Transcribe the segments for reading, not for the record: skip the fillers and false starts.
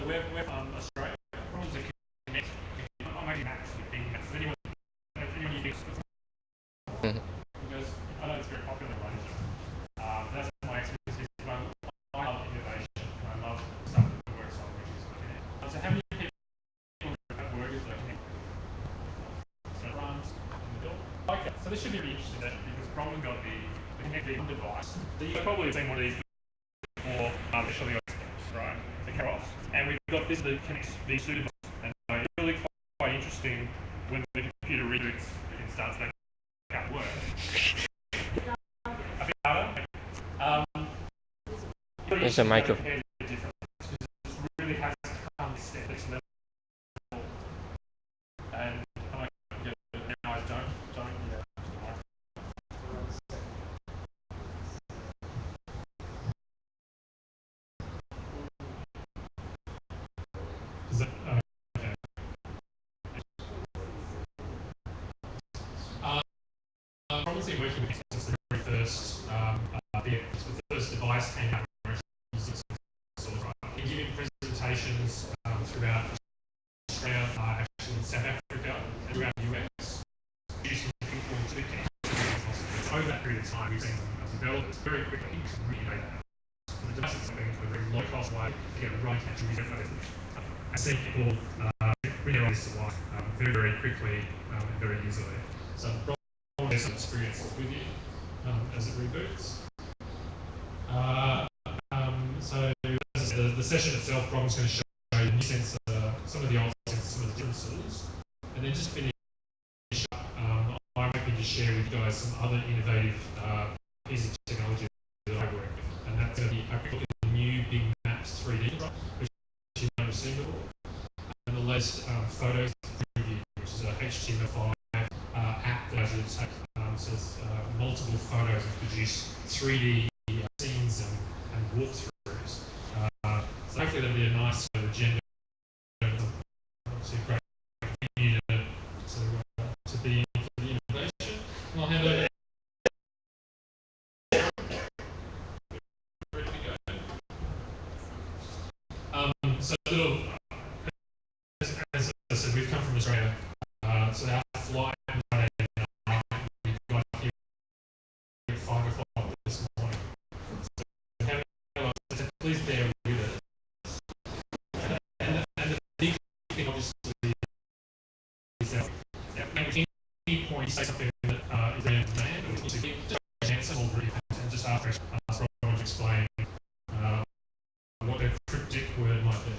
we're from Australia. Problems that connect. I'm making maps with big maps. Anyone you think because I know it's very popular in Malaysia. That's my expertise. I love innovation. I love stuff that works on which is Kinect. So how many people have workers that Kinect? So runs in the middle. Okay, so this should be really interesting because Bronwyn got the Kinect device. So you've probably seen one of these before, especially right, the carrot. And we've got this the Kinect V2 device. And it's really quite interesting when the computer reboots and starts making that work. A bit harder. There's a microphone. It really has come this step next level. And I get it now. I don't. Is that okay? Obviously working with since the very first the first device came out. Been giving presentations throughout Australia, actually in South Africa, and throughout the US, introducing people to the Kinect. Over that period of time, we've seen them develop very quickly, really the device is something to a very low cost way to get the right actually I see people bring their ideas to life very, very quickly and very easily. So probably some experience with you as it reboots. So the session itself, Bron's going to show you the new sensor, some of the old sensors, some of the differences, and then just finish up. I'm hoping to share with you guys some other innovative pieces of technology that I work with, and that's going to be a look at the new Big Maps 3D, which you've never seen before, and the latest photos preview, which is a HTML5 app that allows you to take multiple photos and produce 3D scenes and walkthroughs. So hopefully that'll be a nice agenda to great continue to be in for the innovation. And I'll hand over. Ready to go. So a little, as I said, we've come from Australia. So our flight Friday night, we got here at 5 o'clock this morning. So please bear with it. And the big thing, obviously, is that at any point you say something that is in demand, or just answer and just ask Rob to explain what the cryptic word might be.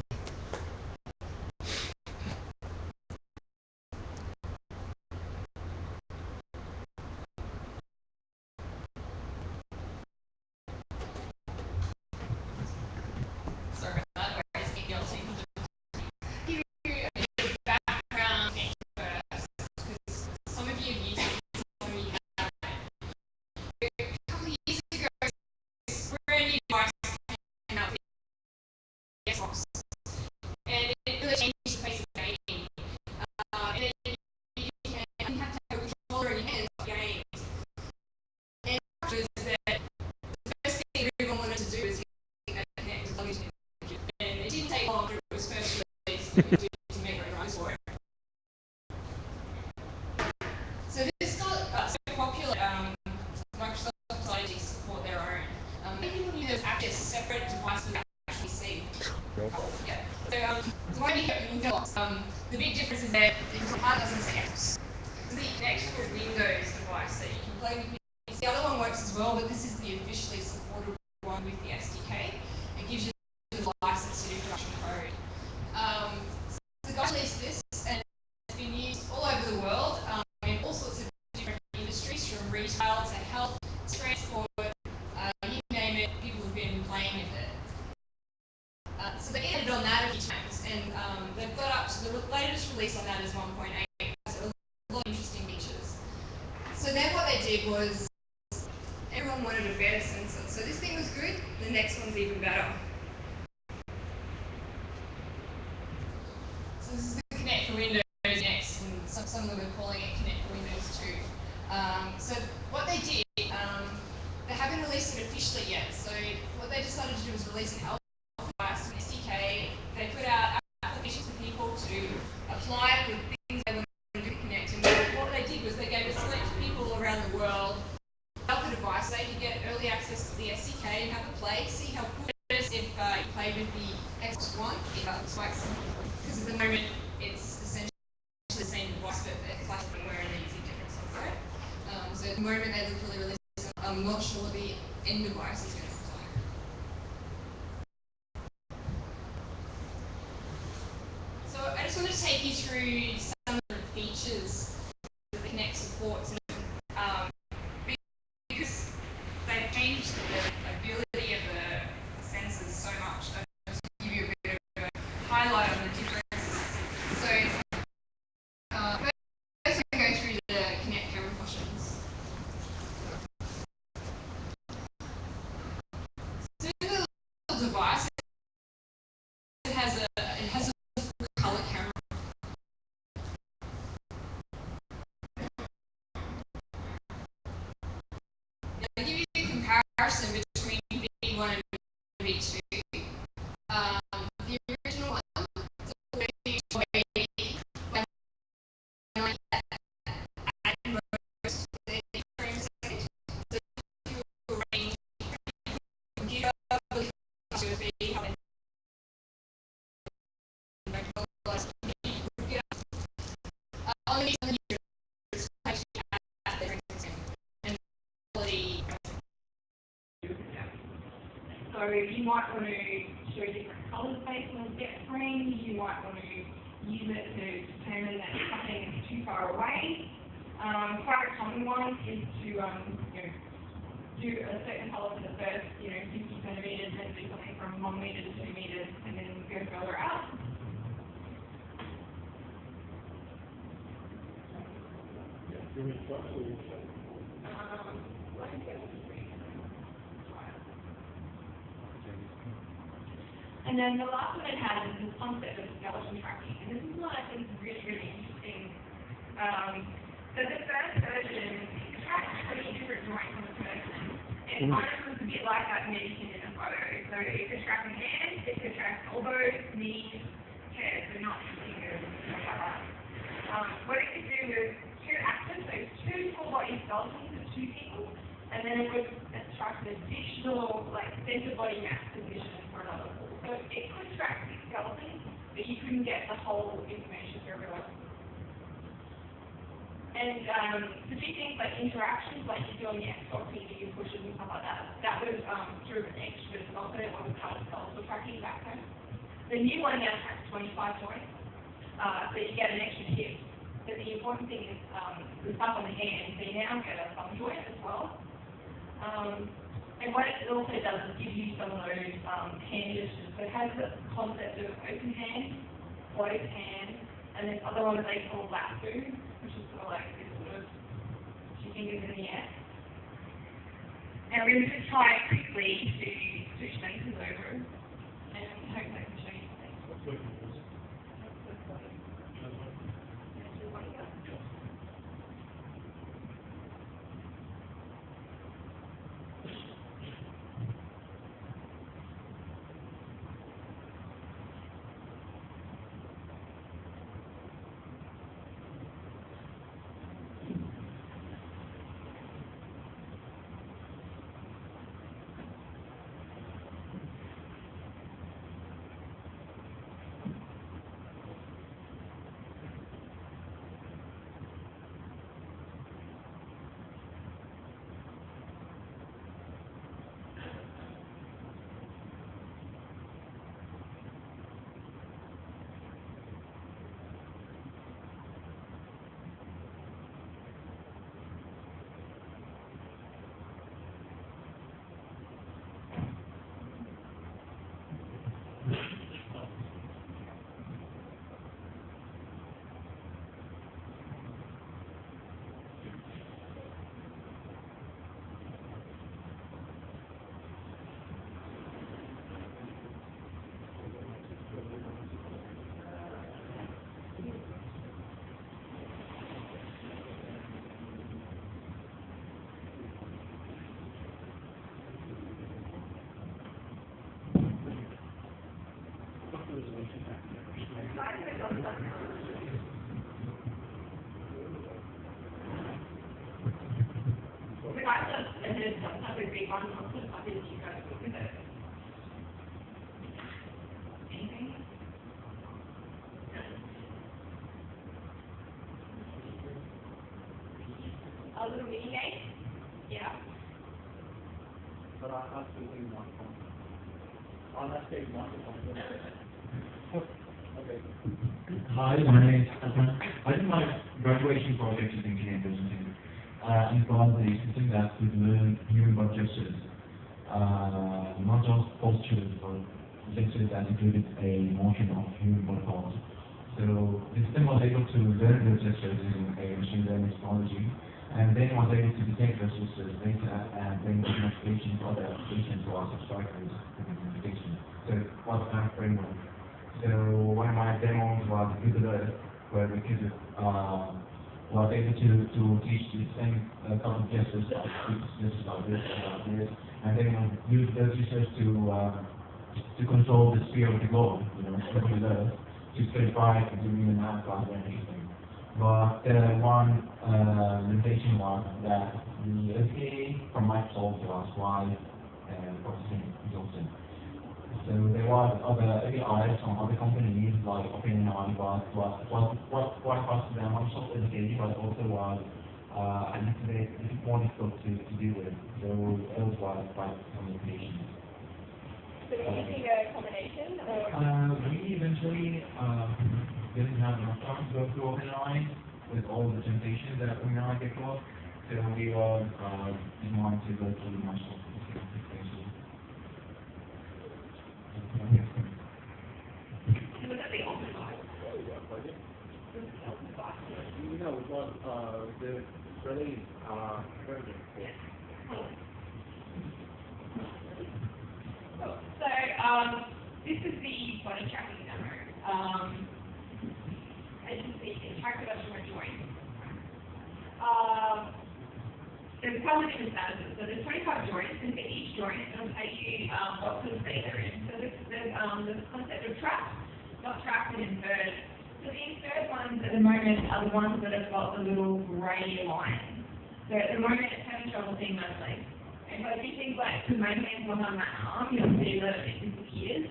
So this got so popular, Microsoft decided to support their own. Many people knew there was actually a separate device we could actually see. Yeah. So why do you get Windows? The big difference is that the hard doesn't see apps. This is the actual Windows device that you can play with. The other one works as well, but this is the officially supported one with the SDK. It gives you the license to do production code. So the guy released this, and it's been used all over the world in all sorts of different industries, from retail to health, to transport, you name it, people have been playing with it. So they ended on that a few times, and they've got up to the latest release on that is 1.8, so a lot of interesting features. So then what they did was, everyone wanted a better sensor. So this thing was good, the next one's even better. So this is the Kinect for Windows next, and some of them are calling it Kinect for Windows 2. So what they did, they haven't released it officially yet. So what they decided to do was release an alpha device, an SDK. They put out if you play with the Xbox One, it spikes because at the moment it's essentially the same device, but they're flashed everywhere and they're using different software. So at the moment they look really, really similar. I'm not sure what the end device is going to look like. So I just want to take you through some of the features that the Kinect supports. Because they've changed the ability of the sensors so much, I'll just give you a bit of a highlight on the differences. So first we go through the Kinect camera functions. So in the little device, it has a color camera. I'll give you a comparison between V1 and V2. The original one, so at most 30 frames a second. So if you were running computer, USB, on the so you might want to show different colours based on the depth range. You might want to use it to determine that something is too far away. Quite a common one is to do a certain colour for the first 50 centimetres, then do something from 1 metre to 2 metres, and then go further out. And then the last one it has is this concept of skeleton tracking. And this is one I think is really, really interesting. So the first version tracks 20 different joints on the person. And one of them is a bit like that mentioned in the photo. So it could track a hand, it could track elbows, knees, chest, but not fingers, stuff like that. What it could do is two actors, so two full body skeletons of two people, and then it would track an additional center body mass position for another full. So it could track the skeleton, but you couldn't get the whole information for everyone. And the big things like interactions, like you do on the Xbox, you pushes and stuff like that, that was through an extra software, it wasn't part of skeletal tracking back then. The new one now tracks 25 joints, so you get an extra tip. But the important thing is the stuff on the hand, so you now get a thumb joint as well. And what it also does is give you some of those hand gestures. So it has the concept of open hand, closed hand, and then other ones they call lasso, which is sort of like this sort of two fingers in the air. And we're going to try quickly to switch lenses over, and hope I can show you something. a little mini game. Yeah. But I have to do one point. I'll have to take one point. Okay. Hi, my name is Stefan. I did my graduation project using Kinect and it was a system that could learn human body gestures, not just postures, but gestures that included a motion of human body parts. So the system was able to learn those gestures using a machine learning technology, and then was able to detect those gestures later and bring the notification to other applications to our subscribers with the notification. So it was a kind of framework. So one of my demos was Google Earth, where we could was able to teach the same couple of gestures like this, and then use those gestures to control the sphere of the globe, Google Earth, to specify to do in and out class and anything. But one limitation was that the IGDA from Microsoft was quite processing exhausted. So there was other APIs from other companies like OpenAI, but what cost them Microsoft IGDA, but also was a little bit more difficult to deal with. So those were quite some limitations. So you're using a combination, or? We eventually didn't have enough time to go through OpenAI with all the temptations that OpenAI gave us, so we were wanting to go through Microsoft. Was that the open box? No, it was the really version. Cool. So this is the body tracking demo. As you can see, it tracks us from a joint. There's a couple of different statuses. So there's 25 joints, and for each joint, it'll tell you what sort of state they're in. So there's the concept of trapped, not trapped and inferred. So the inferred ones at the moment are the ones that have got the little grey line. So at the moment, it's having trouble seeing those legs. And so I do things like put my hands on my arm, you'll see that it disappears.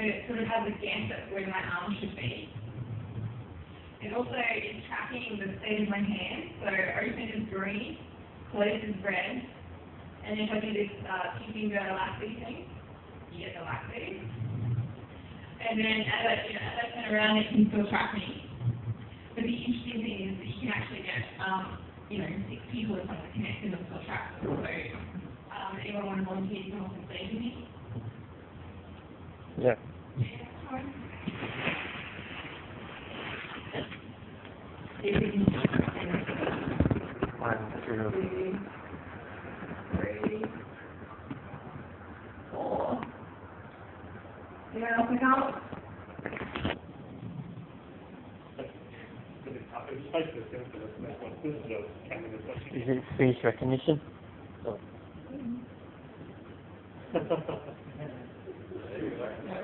But it sort of has a gap at where my arm should be. It also is tracking the state of my hand. So open is green, closed is red. And if I do this two finger elastic thing, you get the elastic. And then as I turn around, it can still track me. But the interesting thing is that you can actually get, 6 people in front of the Kinect and it'll still track. So, anyone want to volunteer to come up and play with me? Yeah. One, two, 3, 4. Anyone else want to come? is it face recognition? Oh.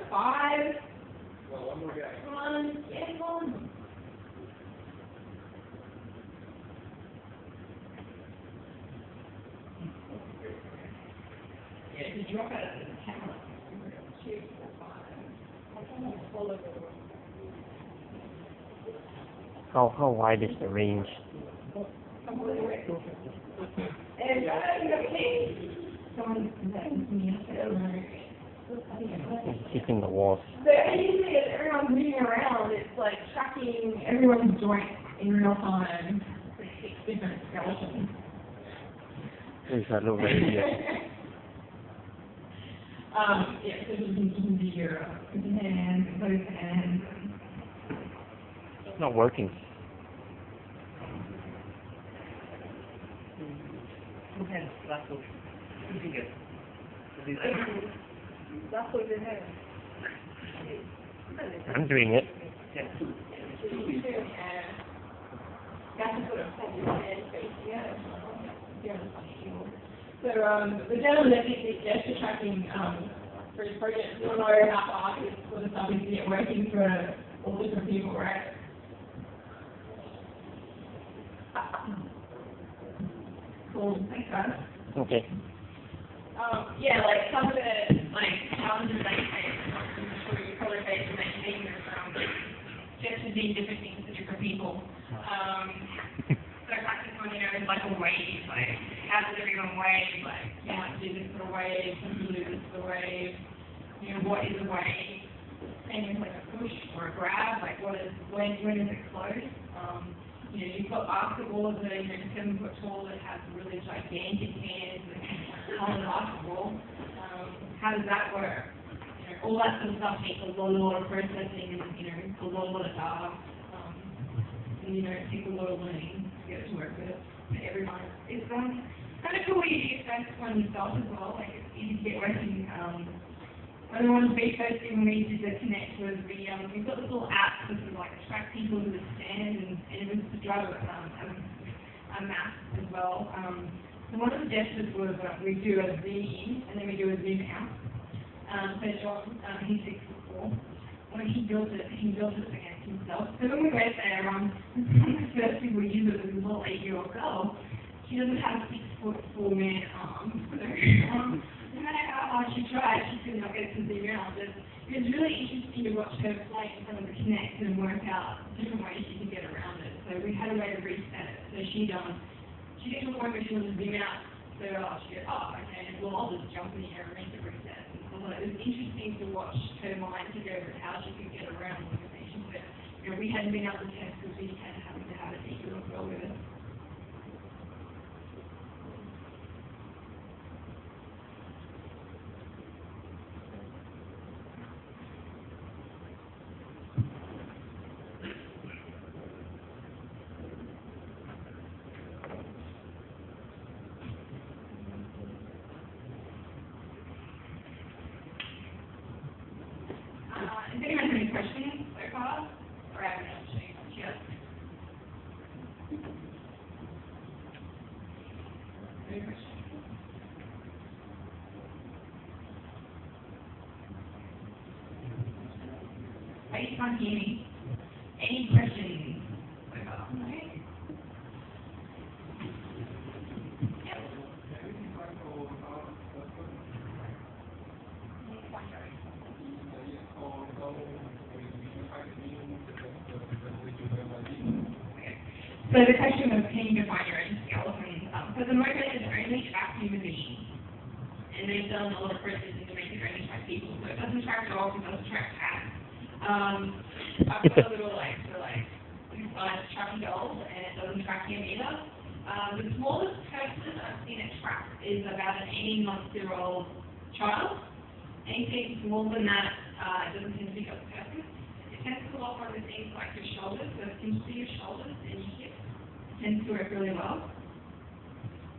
5. One more guy. Come on, get on. Yeah, if you drop out of the camera, 2, 4, 5. How wide is the range? And someone It's hitting the walls. So usually as everyone's moving around, it's like tracking everyone's joints in real time. Like 6 different skeletons. There's that little radio. Yeah, so you can do your open hands, closed hands. It's not working. I'm doing it. So the gentleman that did the gesture tracking for his project, you know how hard this sort of stuff is to get working for all different people, right? Cool, thanks guys. Okay. Yeah, like some of the challenges they face, I'm sure you probably face when they're seeing this, just to do different things to different people. So practice on, like a weight different waves, like, you might do this for a wave, some people do this for a wave, you know, what is a wave? Same with like a push or a grab, like when does it close? You know, you've got basketball as a, you know, 7 foot tall that has really gigantic hands and can hold a basketball. How does that work? You know, all that sort of stuff takes a lot of processing and, you know, a lot of data. And, you know, it takes a lot of learning to get it to work with it for everyone. It's kind of cool when you use Facebook on yourself as well, like it's easy to get working. One of the big first thing we did to Kinect was we've got this little app that sort of like attract people to the stand and it was to drive a map as well. So one of the gestures was we do a zoom in and then we do a zoom out. So John, he's 6'4". When he built it against himself. So when we went there, one of the first people we used it was a little 8-year-old girl. She doesn't have 6'4" man arms. No matter how hard she tried, she could not get to the ground. It was really interesting to watch her play in front of the Kinect and work out different ways she could get around it. So we had a way to reset it. So she didn't work, but she wanted to zoom out. So she said, oh, okay, well, I'll just jump in here and make it reset. So it was interesting to watch her mind to go over how she could get around the limitations. But you know, we hadn't been able to test because we had having to have it equal as well with it. Does anyone have any questions so far? Or I haven't actually yet? Any questions? You can't hear me. Any questions so far? Okay. So the question was, can you define your own skeleton? So the moment is only track human beings. And they've done a lot of processing to make it only track people. So it doesn't track dogs, it doesn't track cats. I've got a little size tracking dog, and it doesn't track him either. The smallest person I've seen it track is about an 18-month-old child. Anything smaller than that, it doesn't tend to pick up the person. It tends to lock on the things like your shoulders, so it can see your shoulders and your hips. It tends to work really well.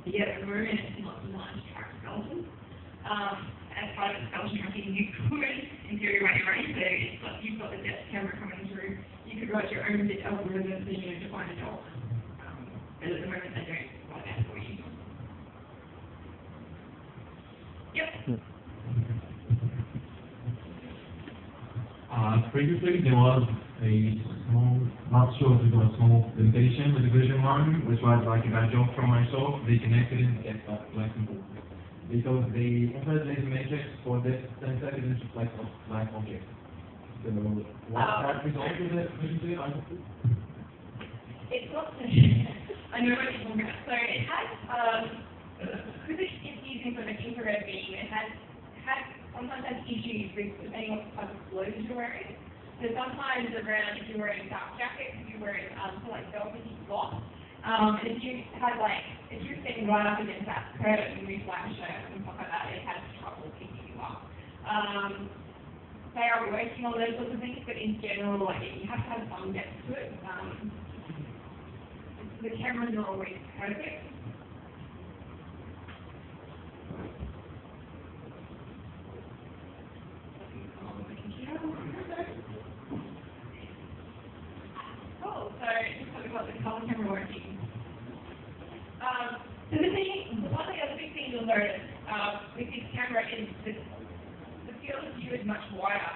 You get a room and it's not designed to track skeletons. As part of the skeleton tracking, you could, in theory, write your own. So it's like you've got the depth camera coming through. You could write your own algorithm to, you know, define a dog. But at the moment, they don't write that for you. Yep. Previously, there was a small, not sure if it was a small limitation with the vision one, which was like if I jump from myself, they connected and get that flexible. Because the infinite laser matrix for this sensor isn't just like a black object. So what that result is it? It's not, I know what you're talking about. So it has, because it's using sort of infrared beam, it has sometimes has issues with depending on the type of clothes you're wearing. So sometimes around if you're wearing dark jackets, if you're wearing like velvety cloth, if you had if you're sitting right up against that curtain with black shirt and stuff like that, it has trouble picking you up. They are working on those sorts of things, but in general, you have to have some depth to it. The cameras are always perfect. Cool, so just talk about the color camera working. So one of the other big things you'll notice with this camera is the field of view is much wider.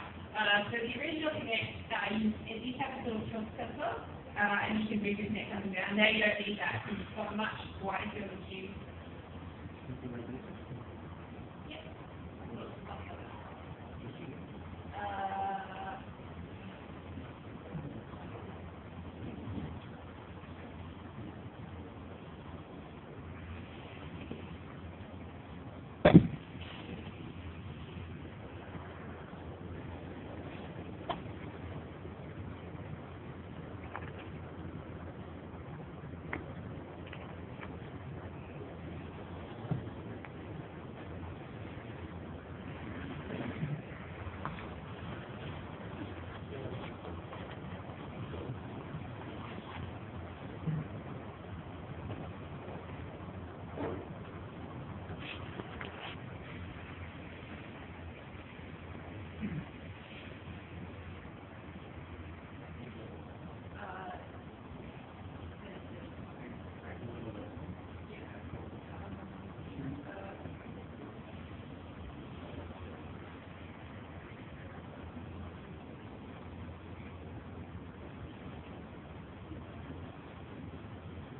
So the original Kinect, it did have a little tilt sensor, and you can move your Kinect up and down. Now you don't need that because it's got a much wider field of view.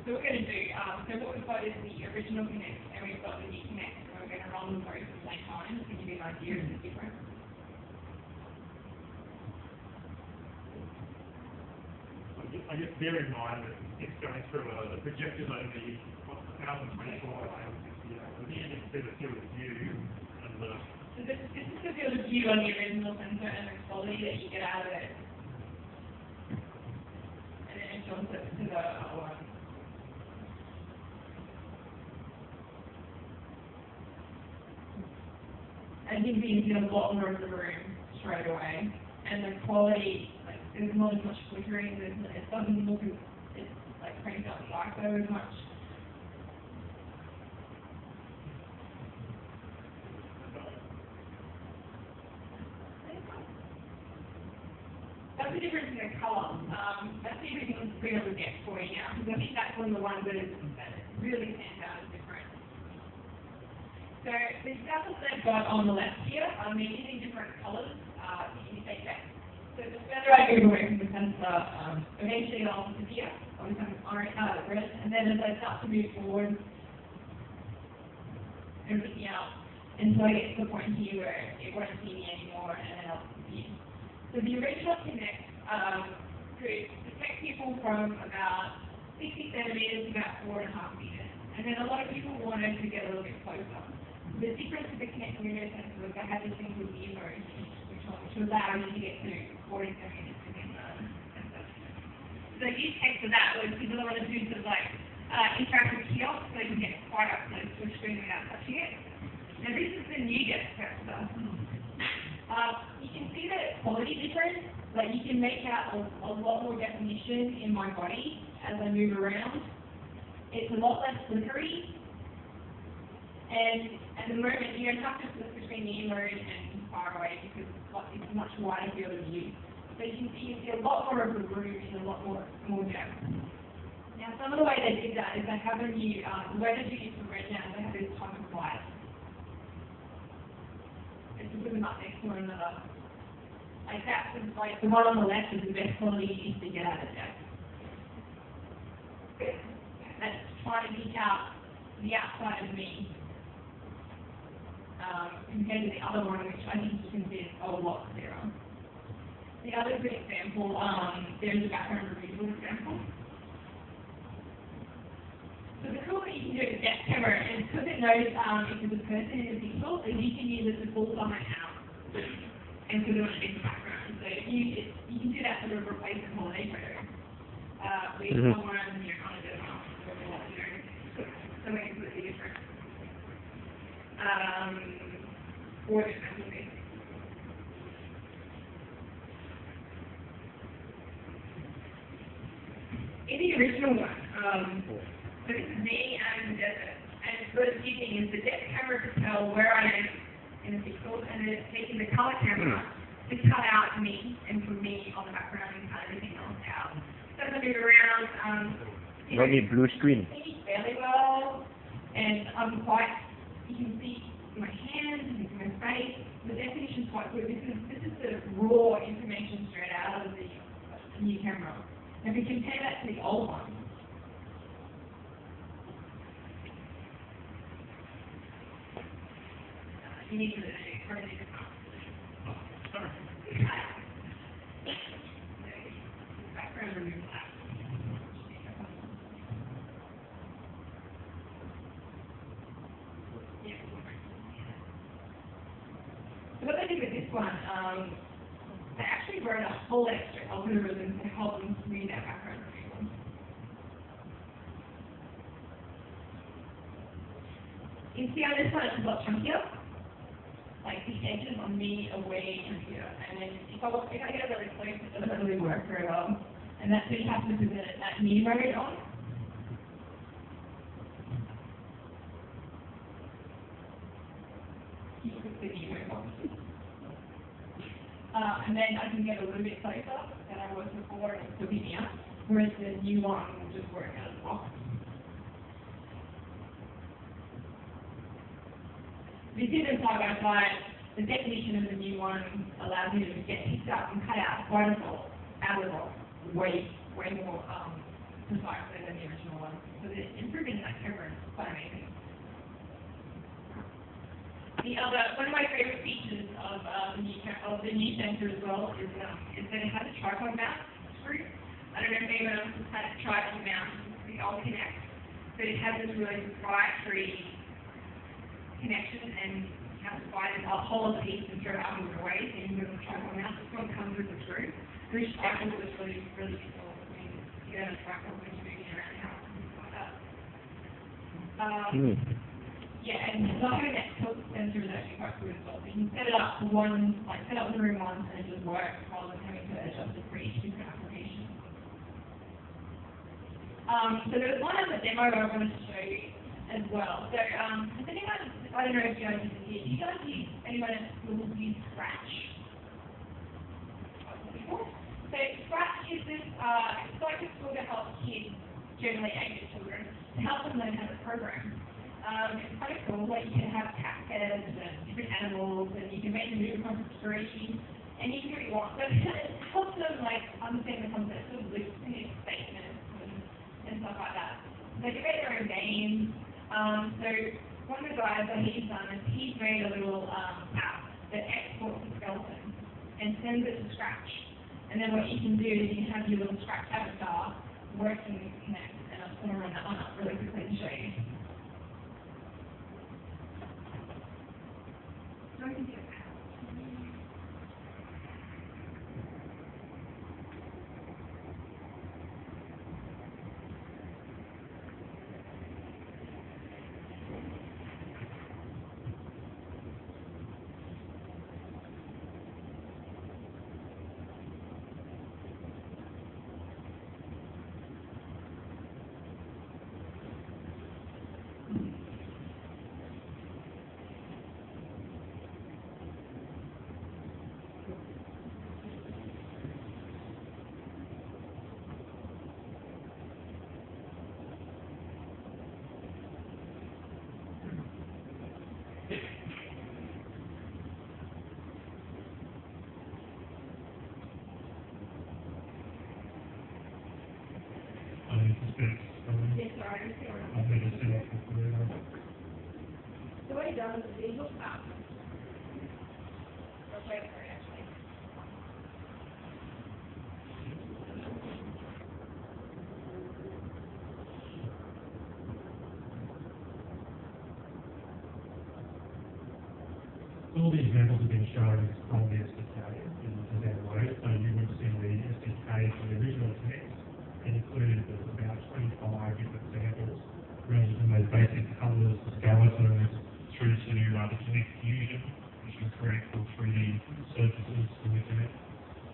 So we're going to do, so what we've got is the original Kinect and we've got the new Kinect, and we're going to run them both at the same time to give you an idea of the difference. I guess bear in mind that it's going through the projectors only 1024 so the NXT is still a view and the... So this is the field of view on the original sensor and the quality that you get out of it. And then it jumps it to the other one. And you can see a lot more of the room straight away. And the quality, like, there's not as much flickering, it doesn't look as, it's like cranked up psycho as much. That's the difference in the colour. That's the difference in the able to get for you now, because I think that's one of the ones that really stands out as different. So the examples that I've got on the left here, they're using different colours to indicate that. So the further I move away from the sensor, eventually it'll disappear, or become orange, red, and then as I start to move forward, everything out, until I get to the point here where it won't see me anymore, and then I'll disappear. So the original Kinect could detect people from about 60 centimetres to about 4.5 metres. And then a lot of people wanted to get a little bit closer. The difference with the Kinect remote sensor was they had this thing called the mode, which allowed you to get to 40 centimetres within the sensor. So the use case for that was people that want to do sort of like interactive kiosks, so they can get quite up close to a screen without touching it. Now this is the new depth sensor. You can see the quality difference. Like you can make out a lot more definition in my body as I move around. It's a lot less flickery. And at the moment, you don't have to flip between the in mode and far away because it's a much wider field of view. So you can see a lot more of the room in a lot more depth. Now, some of the way they did that is they have a new, the way they do this for red now, they have this type of light. And to put them up next to one another. Like that, like the one on the left is the best quality you can get out of depth. That's trying to pick out the outside of me. Compared to the other one, which I think you can see is a lot clearer. The other good example, there's a background removal example. So the cool thing you can do with depth camera is because it knows if there's a person in the pixel, is you can use it to pull someone out and put it on a different background. So you can do that sort of replacement holiday photo with someone on a desktop or something completely different. Or the special in the original one, so this is me and the desert. And what it's using is the depth camera to tell where I am in the pixels, and it's taking the color camera to cut out me and put me on the background and cut everything else out. So as I move around, blue screen. I see fairly well, and I'm quite, you can see my hands, you can see my face. The definition's quite good. This is the raw information straight out of the new camera. And if you compare that to the old one, you need to Sorry. background removal. So what they did with this one, they actually wrote a whole extra algorithm to help them read that background removal. You see on this one it's a lot chunkier. Like the edges on me are way chunkier. And then if I get really close, it doesn't really work very well. And that's what you have to put that new mode on. You put the new mode on. And then I can get a little bit closer than I was before and it's still picking up. Whereas the new one will just work out of the box. If you do them side by side, the definition of the new one allows you to get picked up and cut out quite a lot out of the box way more precisely than the original one. So the improvement in that coverage is quite amazing. One of my favorite features of the new sensor as well is that it has a tripod mount screw. I don't know if anyone else has had a tripod mount for the old Kinect, but it has this really proprietary connection and you have to buy a whole piece and throw it out of the way, so you can move the tripod mount. This one comes with a screw. Which I thought was really, really useful. I mean, you don't have to tripod when you're moving around the house and things like that. Yeah, and not having that tilt sensor is actually quite good as well. So you can set it up for set up the room once and it just works rather than having to adjust it for each different application. So there's one other demo I wanted to show you as well. So has anyone, I don't know if you guys use it here, do you guys use, anyone who use Scratch? So Scratch is this, it's like a tool to help kids, generally 8-year children, to help them learn how to program. It's kind of cool, like you can have cat heads and different animals, and you can make them move from screen, and you can do what you want. But it helps them like understand the concepts of loops and statements and stuff like that. They can make their own games. So one of the guys that he's done is he's made a little app that exports the skeleton and sends it to Scratch. And then what you can do is you can have your little Scratch avatar working with Kinect, and I'm just going to run that one up really quickly to show you. So we can do that. Yes, sorry, so what he does is he looks up. Okay, sorry, actually. All the examples have been shown from the SDK in the way, so you would see the SDK for the original text included about 25 different samples, ranging from those basic colours, the skeletons, through to the Kinect Fusion, which can create full 3D surfaces in the Kinect.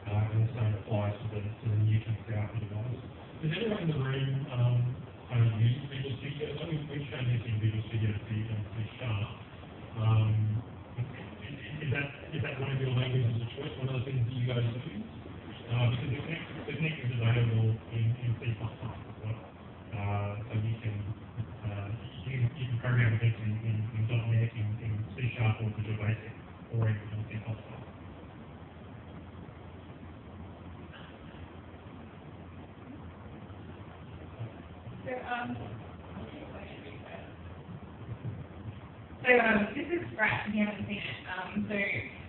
And the same applies to the new Kinect Alpha device. Does anyone in the room use Visual Studio? I mean, we've shown this in Visual Studio C and C#. Is that one of your languages of choice, one of the things that you guys use? Because the Kinect is available in C++ as well. So you can program things in .NET, in C# or Visual Basic, or in C++. So this is Scratch, if you haven't seen it. So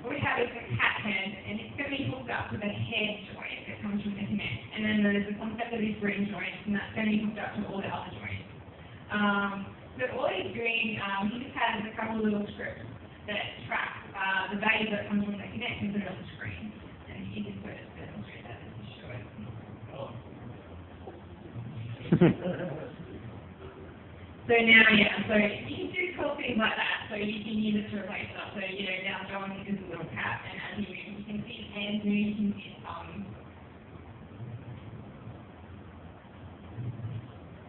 what we have is a cat head, and it's going to be hooked up with a head joint that comes from the Kinect. And then there's the concept of these ring joints, and that's going to be hooked up to all the other joints. So all he's doing, he just has a couple of little scripts that track the value that comes from the Kinect and put it on the screen. And you can put it, demonstrate that to show it. So now, yeah, so you can do cool things like that. So you can use it to replace stuff. So, you know, now John is a little cat, and as he moves, you can see his hands move, you can see his tongue.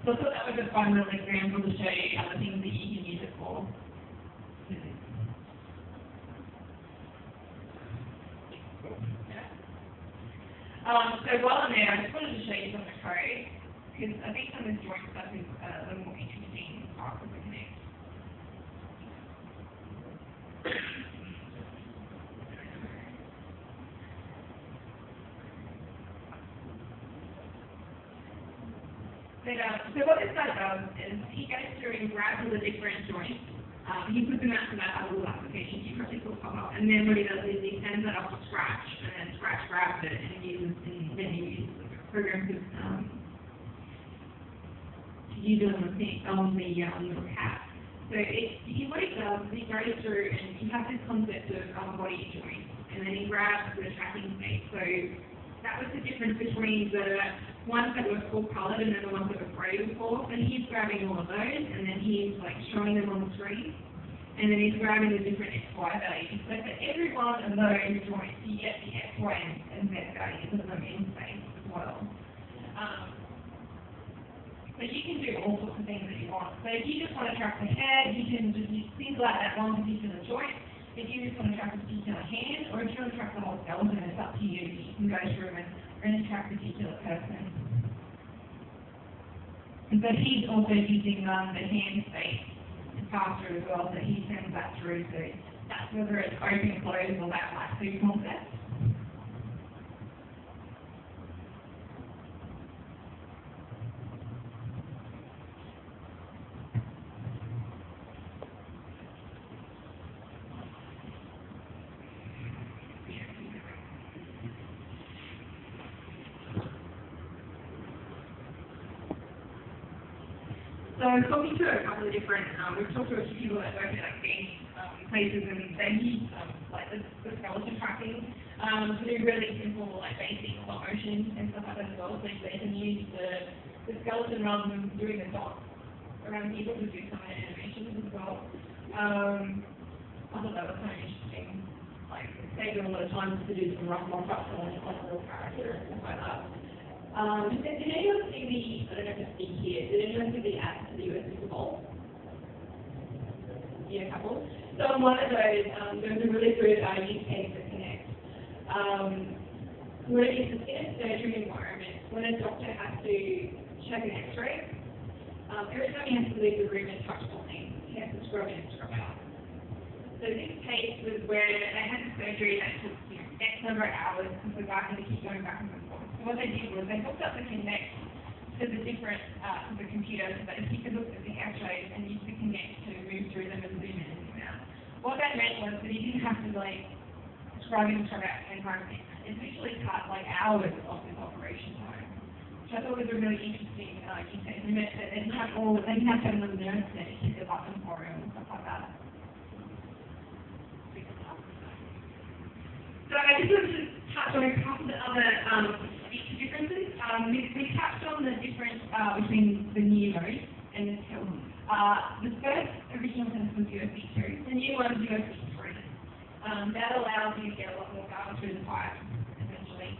So I thought that was a fun little example to show you other things that you can use it for. So while I'm there, I just wanted to show you some of the code, because I think some of the joint stuff is a little more interesting part of the Kinect. So what this guy does is he goes through and grabs all the different joints. He puts them out to that other little application you probably saw pop up, and then what he does is he sends that off to Scratch, and then Scratch grabs it and then he uses the program to use it on the little cat. So what he does is he goes through and he has this concept of body joints, and then he grabs the tracking space. So that was the difference between the ones that were full coloured and then the ones that were grey before. And he's grabbing all of those, and then he's like showing them on the screen, and then he's grabbing the different X, Y values. So for every one of those joints, you get the X, Y, and Z values of them in space as well. So you can do all sorts of things that you want. So if you just want to track the head, you can just single out that one particular joint. If you just want to track a particular hand, or if you want to track the whole skeleton, it's up to you. You can go through and track a particular person. And so he's also using the hand space to pass through as well, so he sends that through. So that's whether it's open, closed, or that like two concepts. So I'm talking to a couple of different, we've talked to a few people that work at like these places, and they use like the skeleton tracking to do really simple like basic motion and stuff like that as well. So they can use the skeleton rather than doing the dots around people to do some of the animations as well. I thought that was kind of interesting. Like it saves them a lot of time to do some rough mock-ups on like a real character and stuff like that. Did anyone see I don't know if it's big here, did anyone see the app to the US Bowl? Yeah, a couple. So on one of those, there's a really good use case for Kinect. What it is in a surgery environment, when a doctor has to check an x-ray, every time he has to leave the room and touch something, he has to scrub in and scrub out. So this case was where they had a surgery that took X number of hours because the guy had to keep going back and forth. So what they did was they hooked up the Kinect to the different to the computer so that he could look at the x-rays and use the Kinect to move through them and zoom in and zoom out. What that meant was that he didn't have to like scrub in and scrub out and kind of thing. It literally cut like hours off his operation time, which I thought was a really interesting use case. It meant that they didn't have to have another nurse there to hit the button for him and stuff like that. So I just wanted to touch on a couple of other feature differences. We touched on the difference between the new mode and the tilt. The first original sensor was USB 2, the new one is USB 3. That allows you to get a lot more data through the pipe, essentially.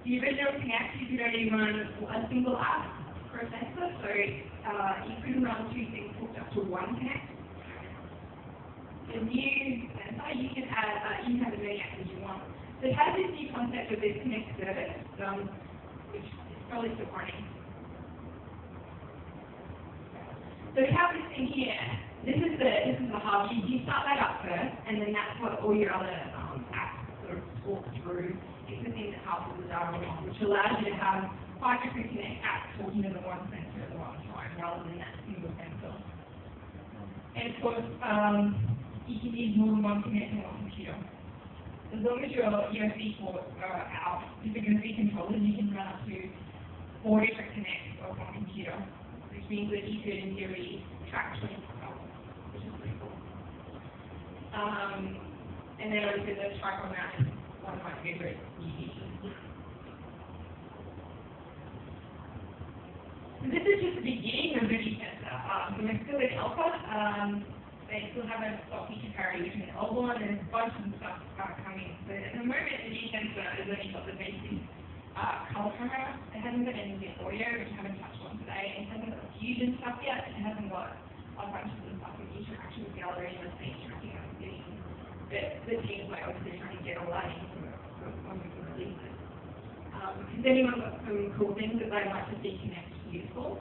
The original Kinect, you could only run a single app for a sensor, so you couldn't run two things hooked up to one Kinect. The new sensor, you can have as many apps as you want. So it has this new concept of this Kinect service, which is probably still running. So we have this thing here. This is the hub. You start that up first, and then that's what all your other apps sort of talk through. It's the thing that passes the data along, which allows you to have 5 different Kinect apps talking to the one sensor at the one time, rather than that single sensor. And of course, you can use more than one Kinect on one computer. As long as your USB ports are out, if you're going to be controllers, you can run up to 4 different Kinects on one computer, which means that you could, in theory, track 24 hours, which is pretty cool. And then obviously the tripod mount is one of my favorite new features. So this is just the beginning of the new sensor. So we're still in alpha. They still haven't got feature parity between the old one, and there's a bunch of stuff coming. So at the moment, the new sensor has only got the basic color camera. It hasn't got any of the audio, which I haven't touched on today. It hasn't got fusion stuff yet. It hasn't got a bunch of the stuff with interaction with gallery and the face tracking and everything. But the team's like obviously trying to get all that in when we can release it. Has anyone got some cool things that they'd like to see Kinect useful?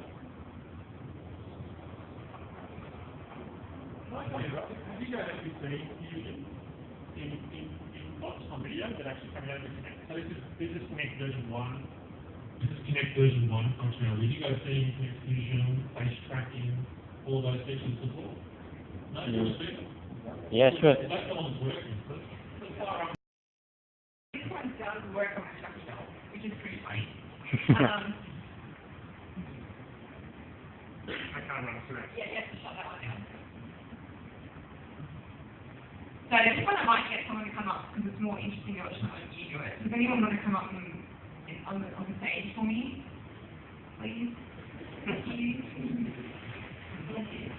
Have you guys actually seen fusion in lots on video that actually coming out of the Kinect? So this is Kinect version 1 this is Kinect version 1 functionality. Did you guys see Kinect Fusion, face tracking, all those features before? No, you want to see it? Yeah, sure. Well, that's the one that's working. Let's fire up. This one does work on my structure, which is pretty funny. I can't run through it. Yeah, shut that one down. So this one I might get someone to come up because it's more interesting to watch someone you do it. Does anyone want to come up on the stage for me? Please? Thank you. Thank you.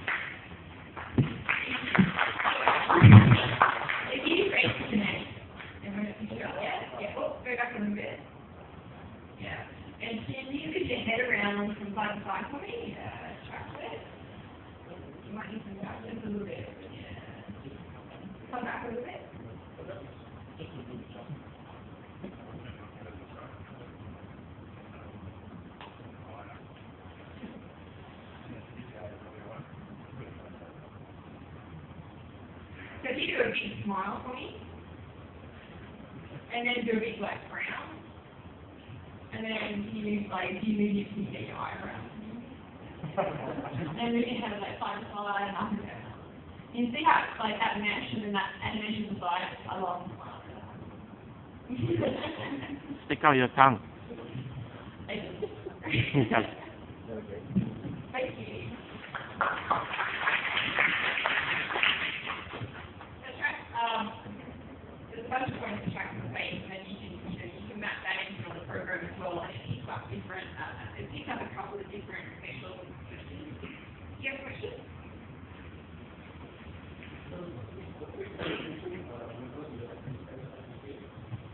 If you raise the Kinect, yeah, oh, go back a little bit. Yeah. And can you get your head around from side to side for me? Yeah, track it. You might need some help just a little bit. Yeah. Come back a little bit. So if you do a big smile for me, and then do a big black frown, and then you can get your eye around. And we can have like side to side and up and down. You see how it's like that mesh and then that animation beside it, I love the smile. Stick out your tongue. Thank you. There's a bunch of points to track the face, and then you can map that into the program as well, and it picks up different, it picks up a couple of different spatial questions. Do you have a question?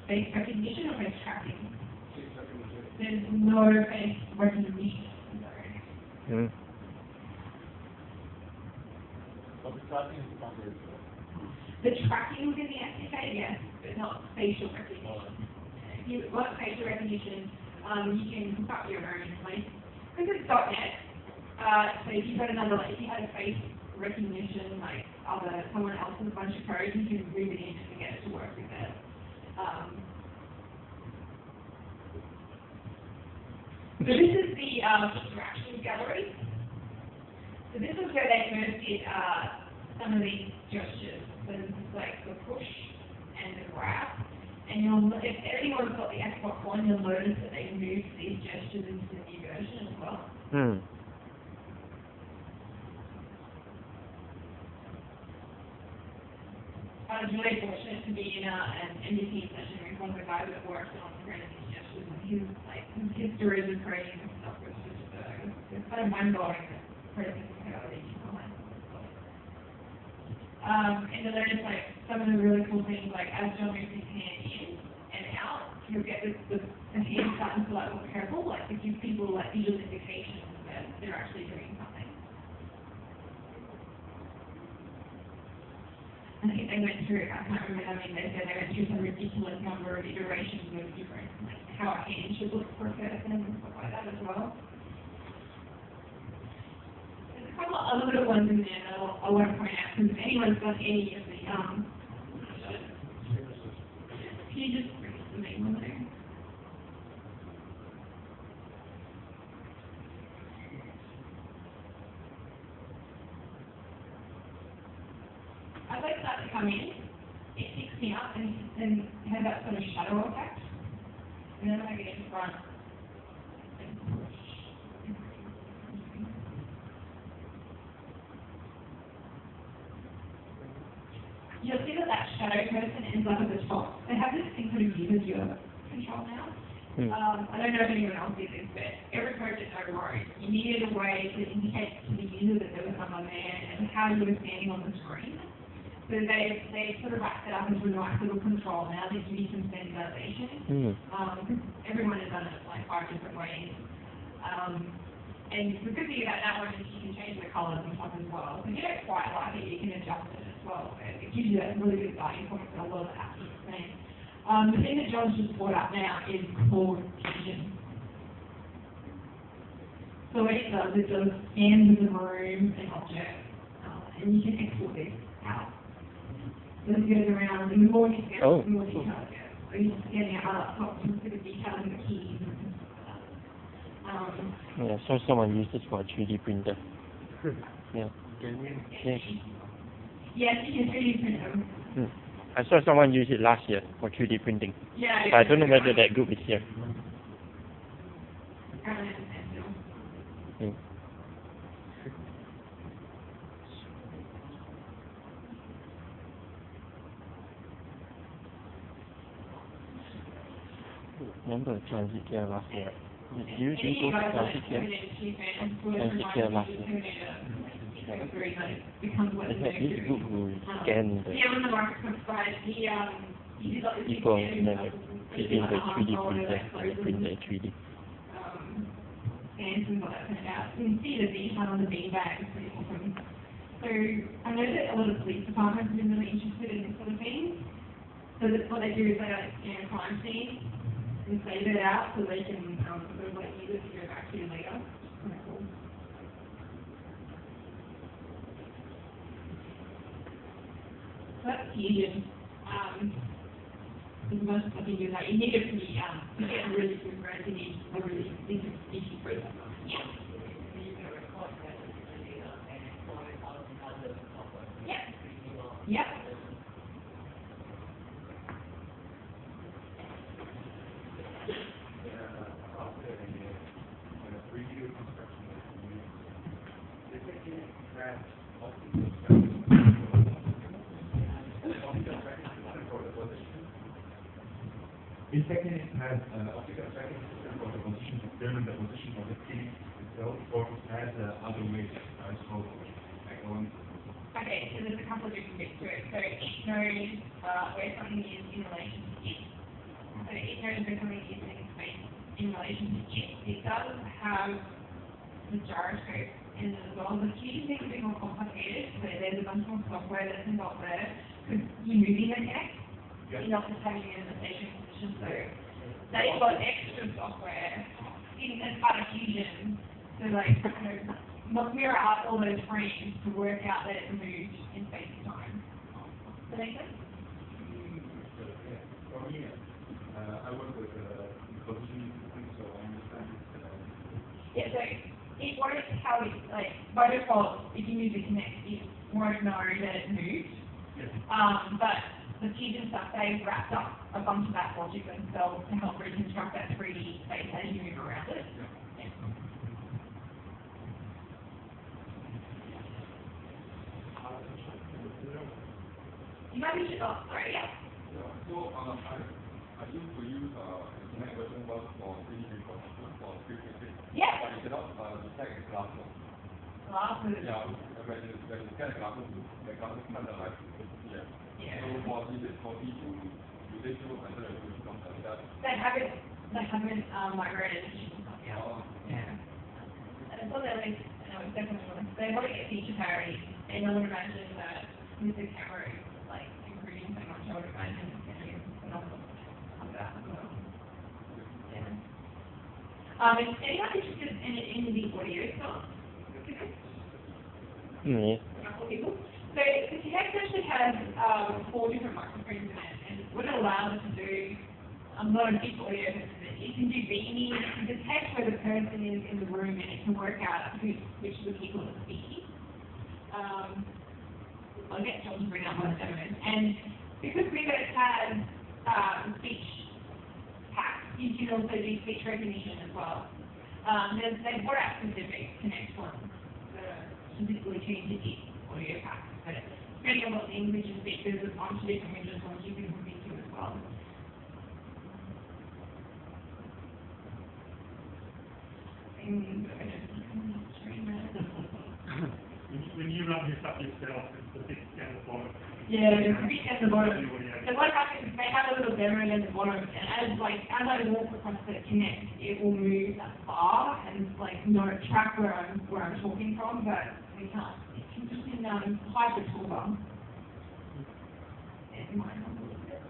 Face recognition or face tracking? There's no face recognition. Mm. The tracking within the SDK, yes, but not facial recognition. If you want facial recognition, you can hook up your own, like, because it's .NET, so if you've got another, like, if you had a face recognition, like, someone else's bunch of code, you can move it in and get it to work with it. So this is the interaction gallery. So this is where they first did some of these gestures. So this is like the push and the grab. And if anyone's got the Xbox One, you'll notice that they moved these gestures into the new version as well. Hmm. I was really fortunate to be in an MVP session with one of the guys that worked on creating these gestures, and his stories of creating this stuff was just it's kind of mind-blowing that creating how they can behind it. And then there's like some of the really cool things, like as John moves his hand in and out, you'll get the hand starting to like look purple, like to give people like visual indications that they're actually doing something. I think they went through, I can't remember, I mean, they said they went through some ridiculous number of iterations of different, like, how a hand should look for a person and stuff like that as well. There's a couple of other little ones in there that I want to point out, because if anyone's got any of the, can you just bring up the main one there? As I start to come in, it picks me up and has that sort of shadow effect. And then when I get in front, you'll see that shadow person ends up at the top. They have this thing called user viewer control now. I don't know if anyone else did this, but every project I wrote, you needed a way to indicate to the user that there was someone there and how you were standing on the screen. So they sort of wrapped it up into a nice little control now that give you some standardization. Everyone has done it like 5 different ways. And the good thing about that one is you can change the colours and stuff as well. So if you don't quite like it, you can adjust it as well. It gives you that really good starting point for a lot of the apps you're seeing. The thing that John's just brought up now is called vision. So what it does scans the room and objects, and you can export this out. So it goes around, and the more you scan, the more details get. So you're scanning out laptops and sort of detailing the keys and stuff like that. Yeah, so someone used it for a 3D printer. Yeah. Yeah. Yes, you can 3D print them. I saw someone use it last year for 3D printing. Yeah. But I don't know whether that group is here. Mm. Remember transit here last year? Did you go to transit here? Transit here last year. They had this group who scan the people and then they put in the 3D printer and they print the 3D. And things like that turned out. You can see the detail on the beanbag is pretty awesome. So I know that a lot of police departments have been really interested in this sort of thing. So that what they do is they like scan a crime scene and save it out so they can sort of like use it to go back to later. Kind of cool. So that's fusion. The most I think is that you need a pretty, to get a really good grade, you need a really easy process. Yeah. Yeah. Yep. In fact, it has an optical tracking system for the position to determine the position of the key itself, or it has other ways as well. Okay, so there's a couple of different bits to it. So it knows where something is in relation to it. So it knows where something is in space in relation to it. It does have the gyroscope in it as well. The fusion thing is a bit more complicated. So there's a bunch more software that's involved there. Because you're moving the neck, you're not just having it in the station position. So they've got extra software as part of fusion. So like, mirror out all those frames to work out that it moves in space and time. Does that make sense? For me, I work with positioning systems, so I understand it. Yeah, so it won't tell you, like, by default, if you use the Kinect, it won't know that it moves. Yes. But the fusion stuff, they've wrapped up a bunch of that logic themselves to help reconstruct that 3D space as you move around it. Yeah. You might be sorry, yeah. So, I used to use Kinect version 1 for 3D recording for 3D. Yeah. But it cannot detect glasses. Glasses. Yeah, when you scan glasses, the glasses kind of like disappear. Yeah. So, is it possible to they still consider it to become like that? They haven't migrated to stuff yet. Yeah. And so they're like, it's definitely, they want to get feature parity, and I would imagine that with the camera, like, improving so much, I would imagine it's going to be phenomenal on that as well. Yeah. Is anyone interested in the audio stuff? Yeah. People? So the Kinect actually has 4 different microphones in it, and what it allows us to do, not a big audio, it can do beaming, it can detect where the person is in the room, and it can work out which of the people are speaking. I'll get John to bring up one of them. And because Windows has speech packs, you can also do speech recognition as well. They've brought out specific Kinect ones that are specifically tuned to the audio packs. But depending on what language you speak, there's a bunch of different Windows ones you can hook into as well. When you run this up yourself, it's the big at the bottom. Yeah, it's a bit at the bottom. So what happens is they have a little demo at the bottom, and as I walk across the Kinect, it will move that far and track where I'm talking from, but we can't. It's just in hybrid toolbar. It might help a little bit.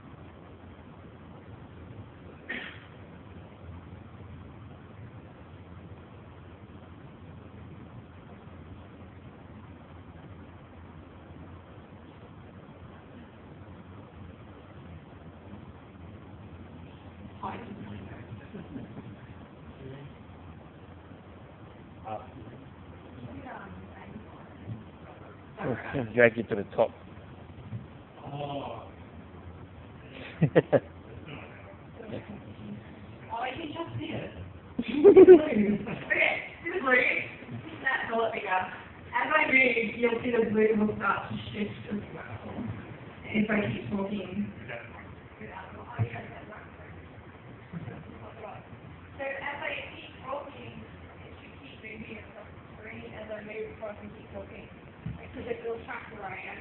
Just drag it to the top. Oh. Oh, I can just see it. Okay, this is blue. That's a lot bigger. As I move, you'll see the blue will start to shift as well. If I keep talking. So as I keep talking, it should keep moving across the screen as I move across and keep talking. Because it will track where I am.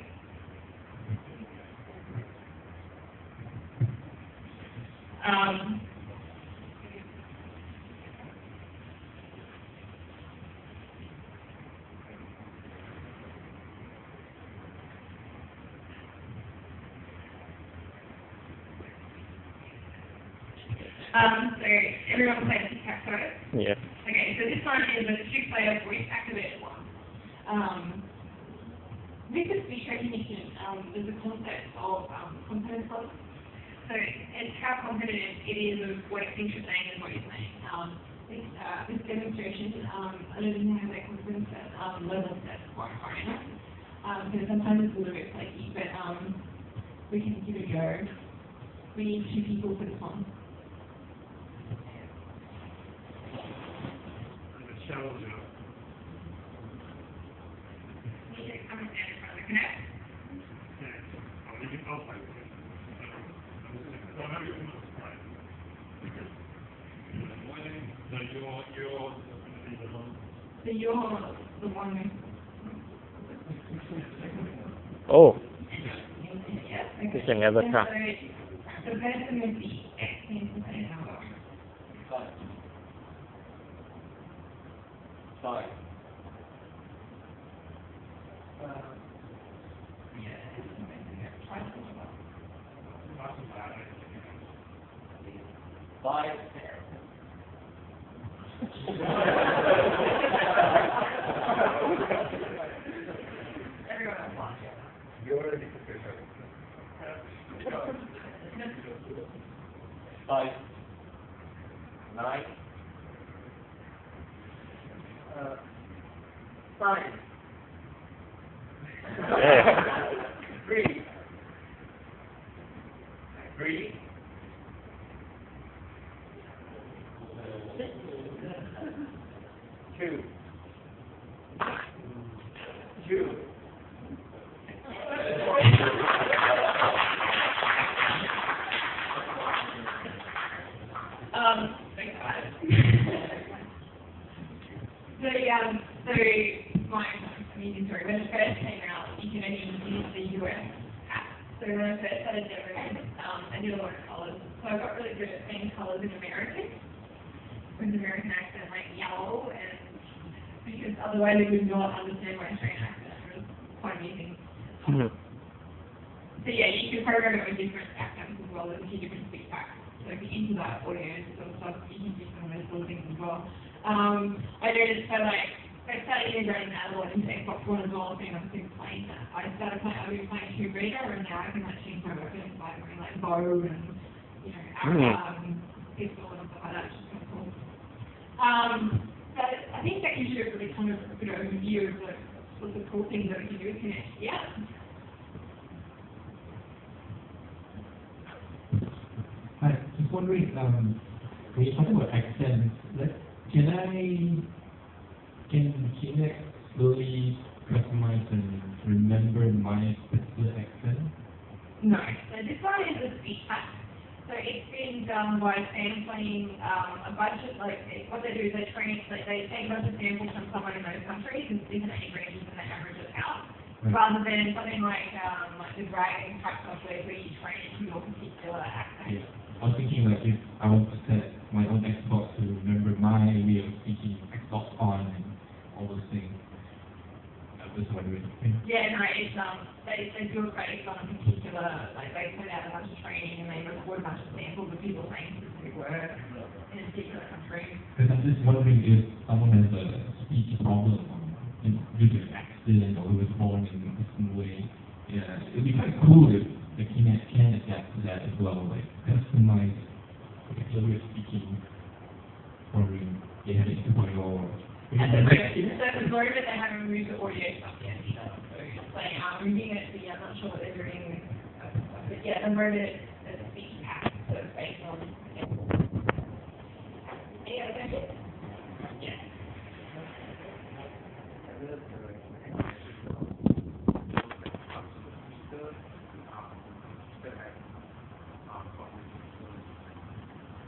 So everyone plays tic-tac-toe? Yeah. Okay, so this one is a two-player voice-activated one. With the speech recognition, there's a concept of competent colors. So it's how competent it is of what it thinks you're saying and what you're saying. This demonstration, I don't have that confidence at level that's quite high enough. So sometimes it's a little bit flaky, but we can give it a go. We need 2 people for this one. Challenger. Need to come and stand in front of the Kinect. Yeah. Oh, you can, I'll play with it. Well, no, you can play. No, you're the one. So you're the one. Oh, Yes. it's an avatar. So the person with the X needs to say number. 5. Everyone else lost. You're already prepared. 5. 9. 5. Yeah. 3. 3. 2. 2. Thanks, guys. Sorry, when it first came out, you can only use the US app. So when I first started doing I did a lot of colours. So I got really good at seeing colours in American, with an American accent, like yellow, and because otherwise they would not understand my Australian accent. It was quite amusing. So yeah, you can program it with different accents as well, there's a few different speech packs. So if you're into that audio sort of stuff, you can do some of those sort of things as well. I noticed that I started integrating that a lot into Xbox One as well, being able to explain that. I was playing Tomb Raider, and now I can like change my weapons by wearing like bow and, you know, pistol and stuff like that, which is kind of cool. But I think that gives you a really kind of good overview of the sort of cool things that we can do with Kinect. Yeah. Hi, just wondering, when you talk about accents, can Kinect slowly customize and remember my particular accent? No. So this one is a speech pack. So it's been done by sampling a bunch of, like, what they do is they take a bunch of samples from someone in those countries and different age ranges and they average it out. Rather than something like the dragging type software where you train it to your particular accent. Yeah. I was thinking like if I want to set my own Xbox to remember my way of speaking, Xbox on and all those things. I was wondering. Yeah, no, it's they do it based on a particular, like they put out a bunch of training and they record a bunch of samples of people saying specific words in a particular country. Because I'm just wondering if someone has a speech problem due to accident or was born in a different way. Yeah, it'd be quite cool if the Kinect can adapt to that as well, like customize a particular way of speaking for the 2.0 or At the moment, they haven't moved the audio stuff yet either. So they are moving it, but yeah, I'm not sure what they're doing. But yeah, at the moment, it's a speech pack, so it's based on. Any other questions? Yeah.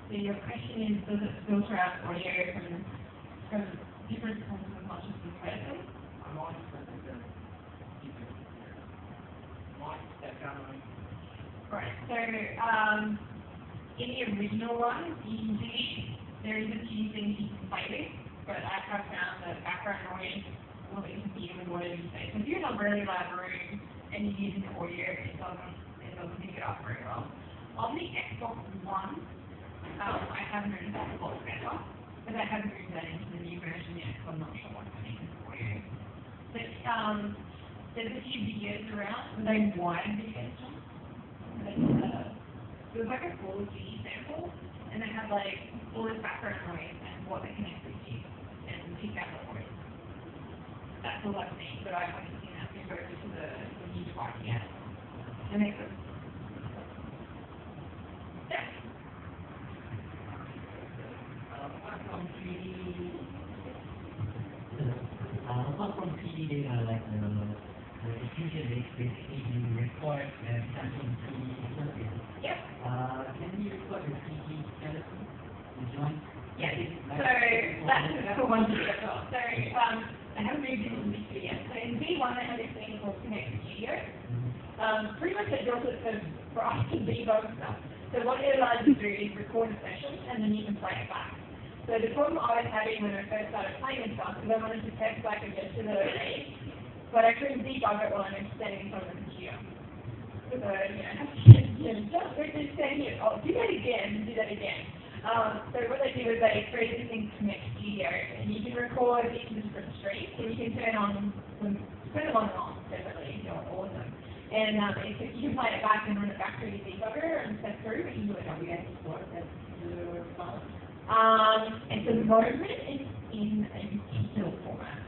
So your question is, does it filter out audio from different sources, not just the person? Right, so in the original one, there is a few things you can play with, but I have found that background noise will interfere with whatever you say. So if you're in a really loud room and you're using the audio, it doesn't pick it up very well. On the Xbox One, I have noticed it's a lot better, but I haven't moved that into the new version yet, so I'm not sure what's happening for you. But there's a few videos around, they wide videos. It was like a 4G sample, and they had like all this background noise and what they connected to, and pick out the voice. That's all I've seen, but I haven't seen that go to the new device yet. And they could. Yeah. Apart from 3D data, like the diffusion rate, basically you record something 3D surface. Yep. Can you record the 3D skeleton, the joint? Yes. So that's the one to get off. So I haven't moved into this yet. So in V1 they have this thing called Kinect Studio. Pretty much it built it for us to debug stuff. So what it allows you to do is record a session and then you can play it back. So the problem I was having when I first started playing and stuff is I wanted to test like a get to the A, but I couldn't debug it while I'm standing in front of the computer. So just stand here. Oh, do that again. So what they do is they create this thing Kinect Studio, and you can record each different streams, and you can turn them on and off separately if you want all of them. And you can play it back and run it back through your debugger and step through, but you can do it WS or and so the movement is in a digital format.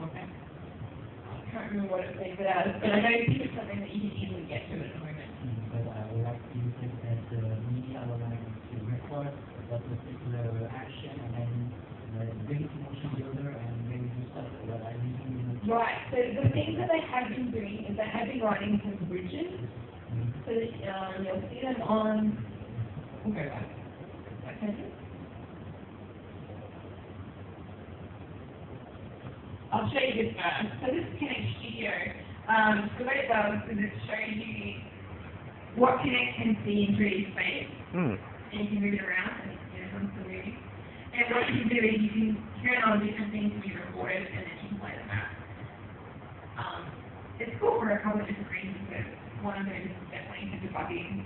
format? I can't remember what it's but I don't think it's something that you can easily get to at the moment. But I would like to use it as the media allowing to record that particular action and then bring it to motion builder and maybe do stuff that I usually do. Right, so the things that they have been doing is they have been writing some bridges, so that you'll see them on, we'll go back. I'll show you this first. So this is Kinect Studio. So what it does is it shows you what Kinect can see in 3D space, and you can move it around, and it's moving. And what you can do is you can turn on different things to be recorded, and then you can play them back. It's cool for a couple of different reasons, but one of them is definitely for debugging.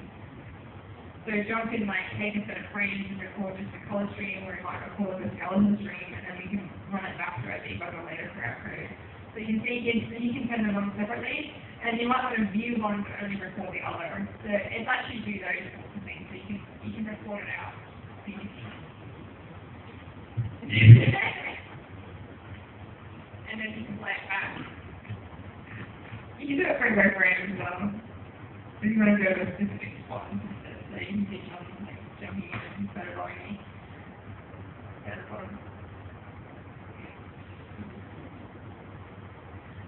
So John can like take a set of frames and record just a color stream, or he might record the skeleton stream, and then we can run it back through our debugger later for our code. So you can see you can turn them on separately, and you might want to view one but only record the other. So it lets you do those sorts of things. So you can record it out. So you can and then you can play it back. You can do it for program as well. If you want to go to a specific spot. So you can see like jumping in and photography.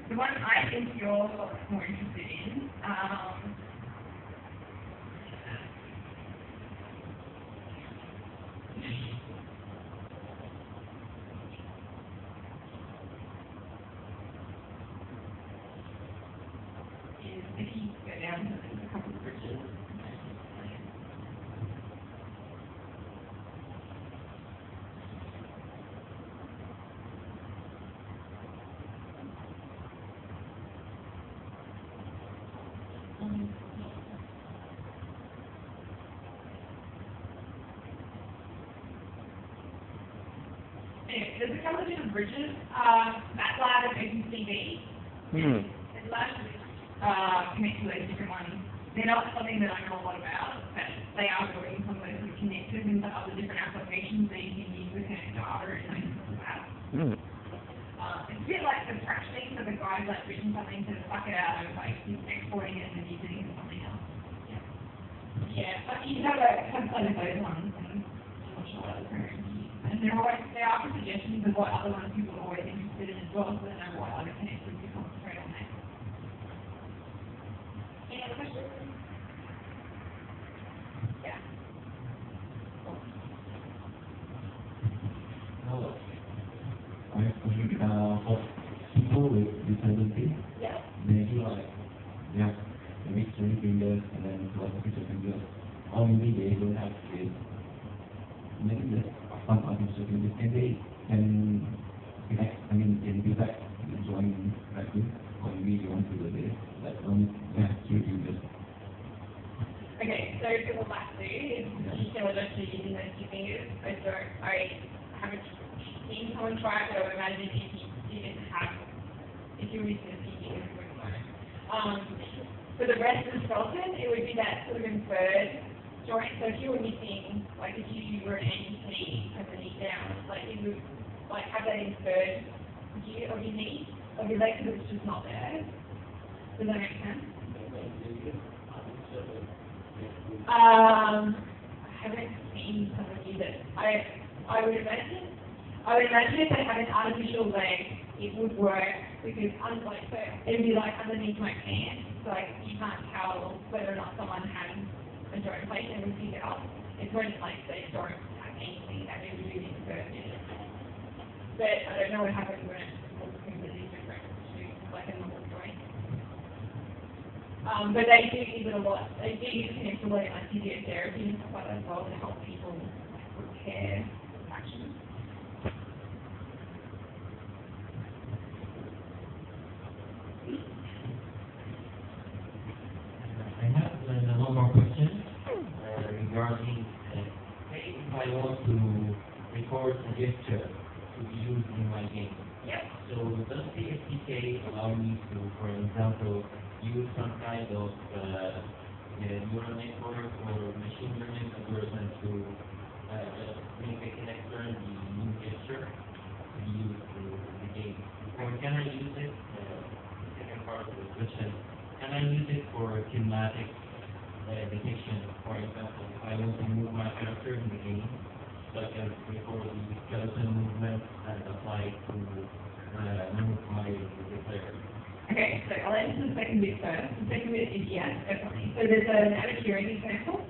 The one I think you're more interested in, is if you go down to a couple of bridges. There's a couple of different bridges. MATLAB and OpenCV. There's labs connect to those different ones. They're not something that I know a lot about, but they are building some of those connected into other different applications that you can use the Kinect data and things like that. It's a bit like the fractioning, so the guy's like written something to suck it out of, like he's exporting it and then using it for something else. Yeah, but you have kind of those ones, and I'm not sure what other programs you use. And there are suggestions of what other ones people are always interested in as well, so they know what other connectors to concentrate on next. Any other questions? Yeah. For people with disability, Yeah. maybe like, yeah, maybe 20 fingers and then plus a picture fingers, or maybe they don't have this, maybe just some artificial fingers, and they can do that, join that group, or maybe they want to do this, like only have 3 fingers. Okay, so for what I do is particular to using those 2 fingers. I haven't seen someone try it, but I would imagine if you were using a CD, it would work. For the rest of the skeleton, it would be that sort of inferred joint. So if you were missing, like if you were an amputee from the knee down, like it would like have that inferred view of your knee, of your leg, because it's just not there. Does that make sense? I haven't seen someone use it. I would imagine if they had an artificial leg, it would work because unlike so it'd be like underneath my pants, so like you can't tell whether or not someone had a joint plate and would pick it up. It's when like they don't have anything that they would really invert it. But I don't know what happens when it looks completely different to like a normal joint. But they do use it a lot. They do use it a lot in like physiotherapy and stuff like that as well to help people repair actions. I have one more question regarding if I want to record a gesture to be used in my game. Yep. So does the SDK allow me to, for example, use some kind of neural network or machine learning algorithm to make a Kinect learn the new gesture to be used in the game? Or can I use it, second part of the question, can I use it for kinematic detection? For example, if I want to move my character in the game, so I can record the skeleton movement and apply it to move my player. Okay, so I'll answer the second bit first. The second bit is yes, definitely. So there's an amateur example.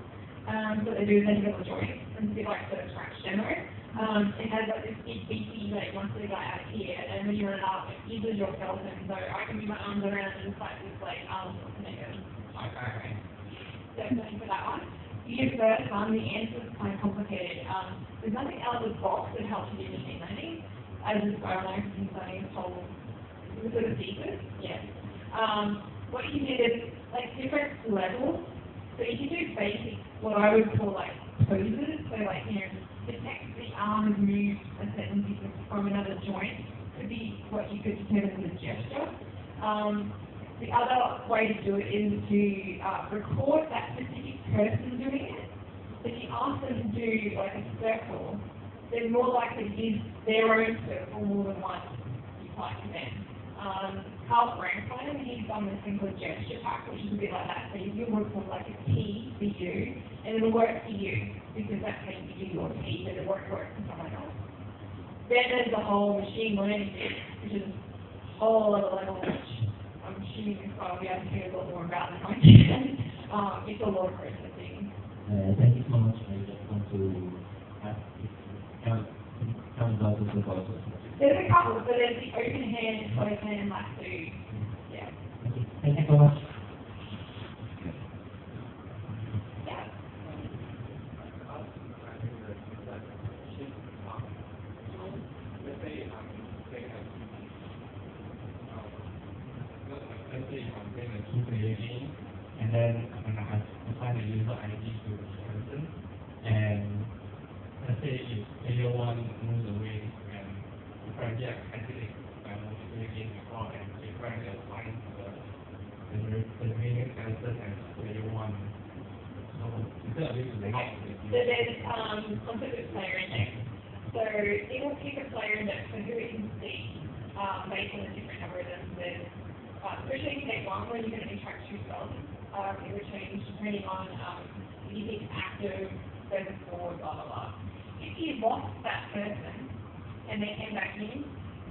What they do is they have a joint, and it's a bit like the scratch demo. It has like this big beefy like one sort of guy out here, and when you're in it up, it uses your skeleton. So I can move my arms around and it's like this like okay. Definitely for that one. You get first one, the answer is kind of complicated. There's nothing out of the box that helps you do machine learning, as is machine learning is whole sort of thesis. Yeah. What you can do is like different levels. So you can do basic, what I would call like poses. So like, detect the arm is moved a certain distance from another joint could be what you could determine as a gesture. The other way to do it is to record that specific person doing it. If you ask them to do like a circle, they're more likely to use their own circle more than once you type to them. Carl Franklin, he's done this thing called gesture pack, which is a bit like that. So you will put like a T for you, and it'll work for you, because that's how you do your T, but it won't work for someone else. Then there's the whole machine learning bit, which is a whole other level, which I'm assuming this guy will be able to hear a lot more about than I can. It's a lot of processing. Thank you so much. I just want to ask if tell about the process. There's a couple, so there's the open hand, closed hand, lap two. Yeah. Thank you so much. Yeah. Let's say I'm playing a two-player game, and then I'm going to assign a user ID to the person, and let's say if player one moves away, and if I get activate my multiplayer game before, and if So there's concept of player index. So it will pick a player index for who it can see based on the different algorithms. There's especially in take one when you're going to interact with yourself, it will change depending on if you think active, further forward, blah blah blah. If you lost that person and they came back in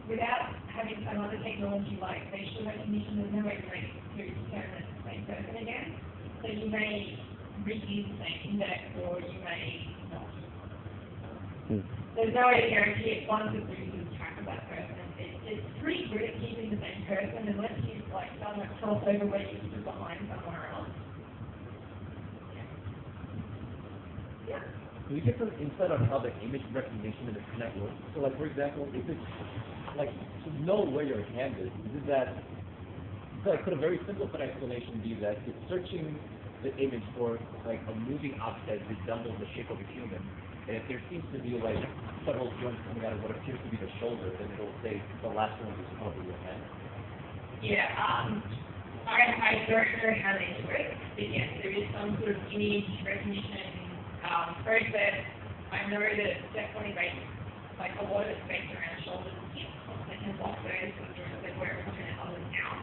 without having some other technology like facial recognition, there's no way to determine it's the same person again. So you may reuse the same index or you may not. There's no way to guarantee it once it loses track of that person. It's pretty good at keeping the same person unless you've like done a crossover where you're just behind somewhere else. Yeah. Do you get some insight on how the image recognition in the Kinect works? So like for example, if it's like to know where your hand is it that could a very simplified explanation be that it's searching the image for like a moving object that resembles the shape of a human. And if there seems to be like several joints coming out of what appears to be the shoulder, then it'll say the last one is probably your hand. Yeah, I don't know how they do it, but yes, there is some sort of image recognition process. I know that it's definitely based, like a lot of it's based around shoulders and hips. They can block those because they were looking at others now.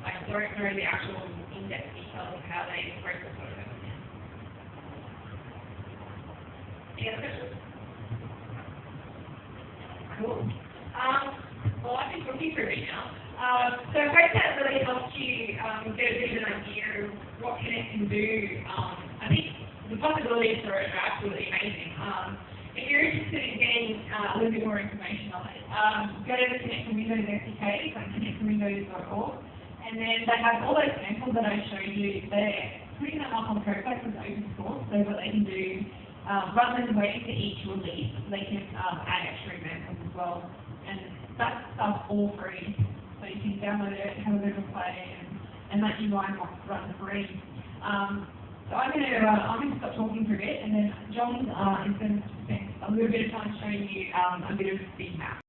I don't know the actual in-depth details of how they process those. Any other questions? Cool. Well, I've been talking through it now. So I hope that really helps you get a bit of an idea of what Kinect can do. I think the possibilities are absolutely amazing. If you're interested in getting a little bit more information on it, go to the Kinect for Windows SDK, like kinectforwindows.org, and then they have all those samples that I showed you. They're putting them up on Codebase as open source, so what they can do, rather than waiting for each release, they can add extra examples as well. And that stuff's all free. So you can download it, have a bit of a play, and let you run free. So I'm going to stop talking for a bit, and then John is going to spend a little bit of time showing you a bit of feedback.